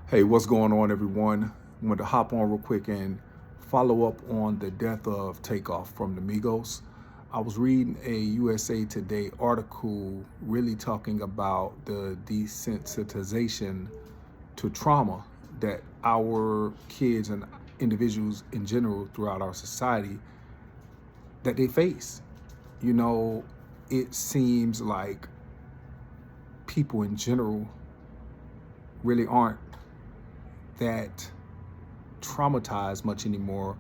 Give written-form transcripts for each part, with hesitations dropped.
Hey, what's going on, everyone? I wanted to hop on real quick and follow up on the death of Takeoff from the Migos. I was reading a USA Today article really talking about the desensitization to trauma that our kids and individuals in general throughout our society that they face. You know, it seems like people in general really aren't that traumatized much anymore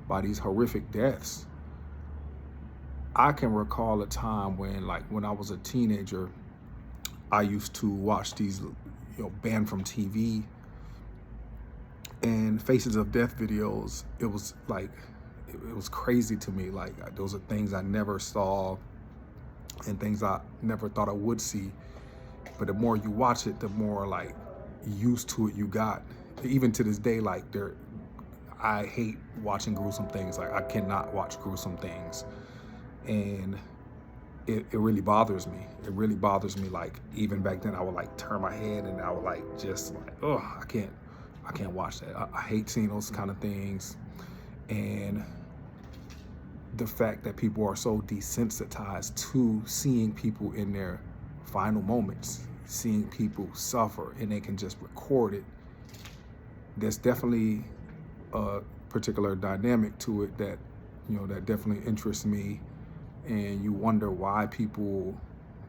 by these horrific deaths. I can recall a time when I was a teenager, I used to watch these, banned from TV and Faces of Death videos. It was like, it was crazy to me. Like, those are things I never saw and things I never thought I would see. But the more you watch it, the more like used to it you got. Even to this day, I hate watching gruesome things. Like, I cannot watch gruesome things. And it really bothers me. It really bothers me. Like, even back then I would like turn my head and I would like just like, oh, I can't watch that. I hate seeing those kind of things. And the fact that people are so desensitized to seeing people in their final moments, seeing people suffer, and they can just record it. There's definitely a particular dynamic to it that, that definitely interests me. And you wonder why people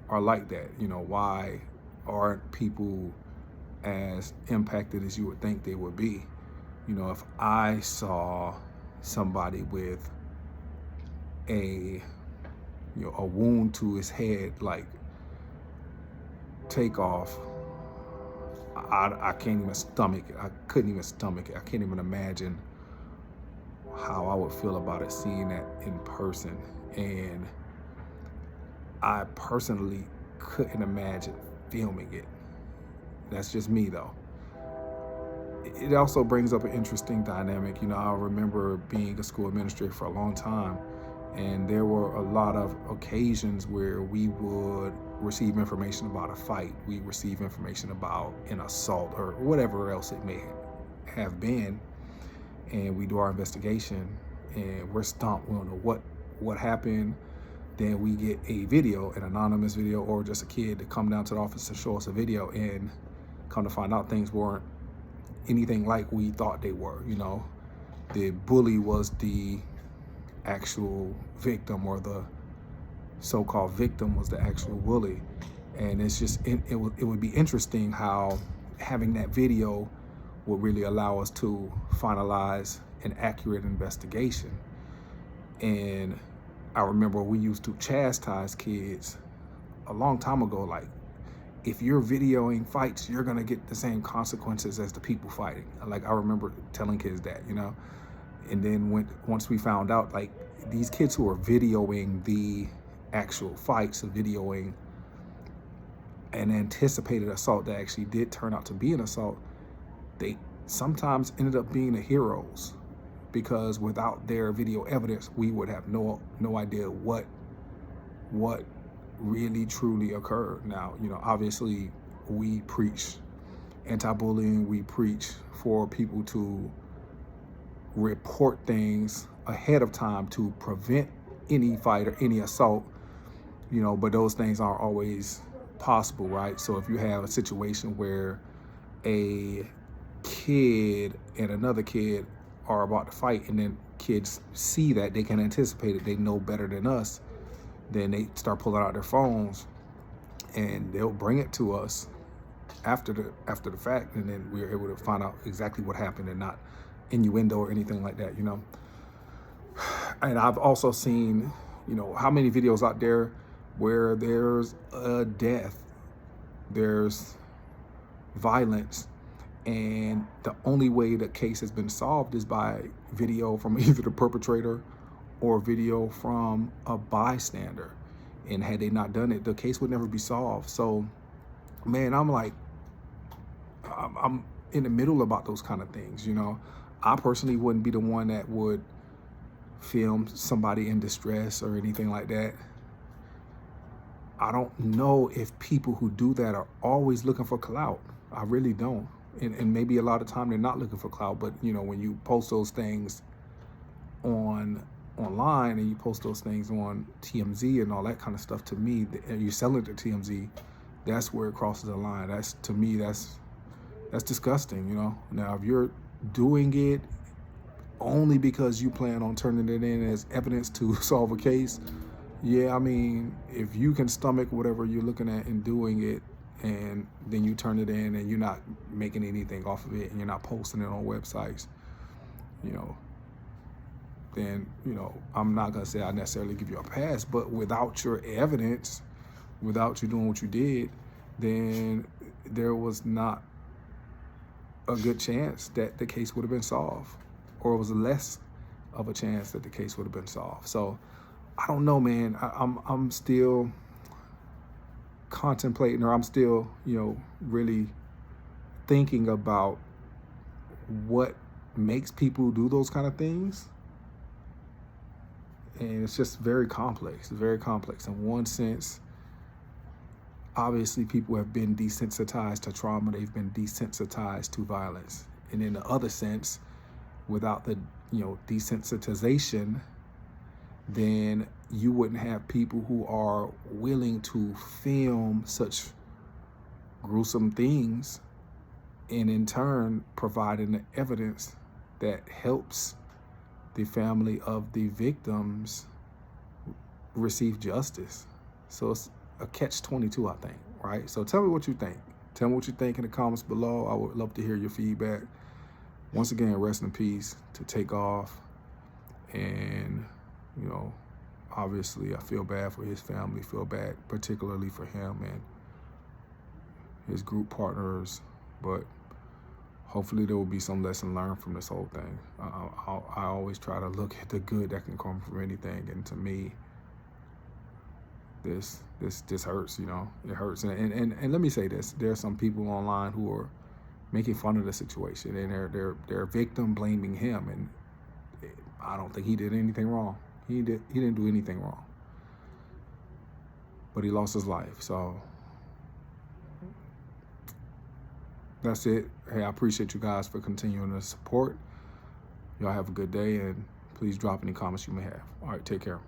are like that. Why aren't people as impacted as you would think they would be? If I saw somebody with a wound to his head, like Takeoff, I can't even stomach it. I couldn't even stomach it. I can't even imagine how I would feel about it, seeing that in person. And I personally couldn't imagine filming it. That's just me, though. It also brings up an interesting dynamic. I remember being a school administrator for a long time, and there were a lot of occasions where we would receive information about a fight. We receive information about an assault or whatever else it may have been. And we do our investigation and we're stumped. We don't know what happened. Then we get a video, an anonymous video, or just a kid to come down to the office to show us a video, and come to find out things weren't anything like we thought they were. The bully was the actual victim, or the so-called victim was the actual bully. And it's just, it would be interesting how having that video would really allow us to finalize an accurate investigation. And I remember we used to chastise kids a long time ago, like, if you're videoing fights, you're gonna get the same consequences as the people fighting. Like, I remember telling kids that, and then once we found out, like, these kids who are videoing the actual fights, videoing an anticipated assault that actually did turn out to be an assault, they sometimes ended up being the heroes, because without their video evidence, we would have no idea what really truly occurred. Now, obviously we preach anti-bullying, we preach for people to report things ahead of time to prevent any fight or any assault, but those things aren't always possible, right? So if you have a situation where a kid and another kid are about to fight, and then kids see that, they can anticipate it, they know better than us, then they start pulling out their phones and they'll bring it to us after the fact, and then we're able to find out exactly what happened and not innuendo or anything like that. And I've also seen, how many videos out there where there's a death, there's violence, and the only way the case has been solved is by video from either the perpetrator or video from a bystander. And had they not done it, the case would never be solved. So, man, I'm in the middle about those kind of things. I personally wouldn't be the one that would film somebody in distress or anything like that. I don't know if people who do that are always looking for clout. I really don't. and maybe a lot of time they're not looking for clout, but you know, when you post those things online and you post those things on TMZ and all that kind of stuff, to me, and you're selling it to TMZ, that's where it crosses the line. That's, to me, that's disgusting, you know. Now, if you're doing it only because you plan on turning it in as evidence to solve a case, yeah, I mean, if you can stomach whatever you're looking at and doing it, and then you turn it in and you're not making anything off of it and you're not posting it on websites, you know, then, you know, I'm not going to say I necessarily give you a pass, but without your evidence, without you doing what you did, then there was not a good chance that the case would have been solved, or it was less of a chance that the case would have been solved. So I don't know, man. I'm still contemplating, or I'm still, you know, really thinking about what makes people do those kind of things. And it's just very complex. It's very complex. In one sense, obviously people have been desensitized to trauma. They've been desensitized to violence. And in the other sense, without the, you know, desensitization, then you wouldn't have people who are willing to film such gruesome things, and in turn providing the evidence that helps the family of the victims receive justice. So it's a catch-22, I think, right? So tell me what you think. Tell me what you think in the comments below. I would love to hear your feedback. Once again, rest in peace to Takeoff. And, you know, obviously I feel bad for his family, feel bad particularly for him and his group partners, but hopefully there will be some lesson learned from this whole thing. I always try to look at the good that can come from anything, and to me, this hurts. You know, it hurts. And let me say this: there are some people online who are making fun of the situation, and they're victim blaming him, and I don't think he did anything wrong. He didn't do anything wrong, but he lost his life. So that's it. Hey, I appreciate you guys for continuing to support. Y'all have a good day, and please drop any comments you may have. All right, take care.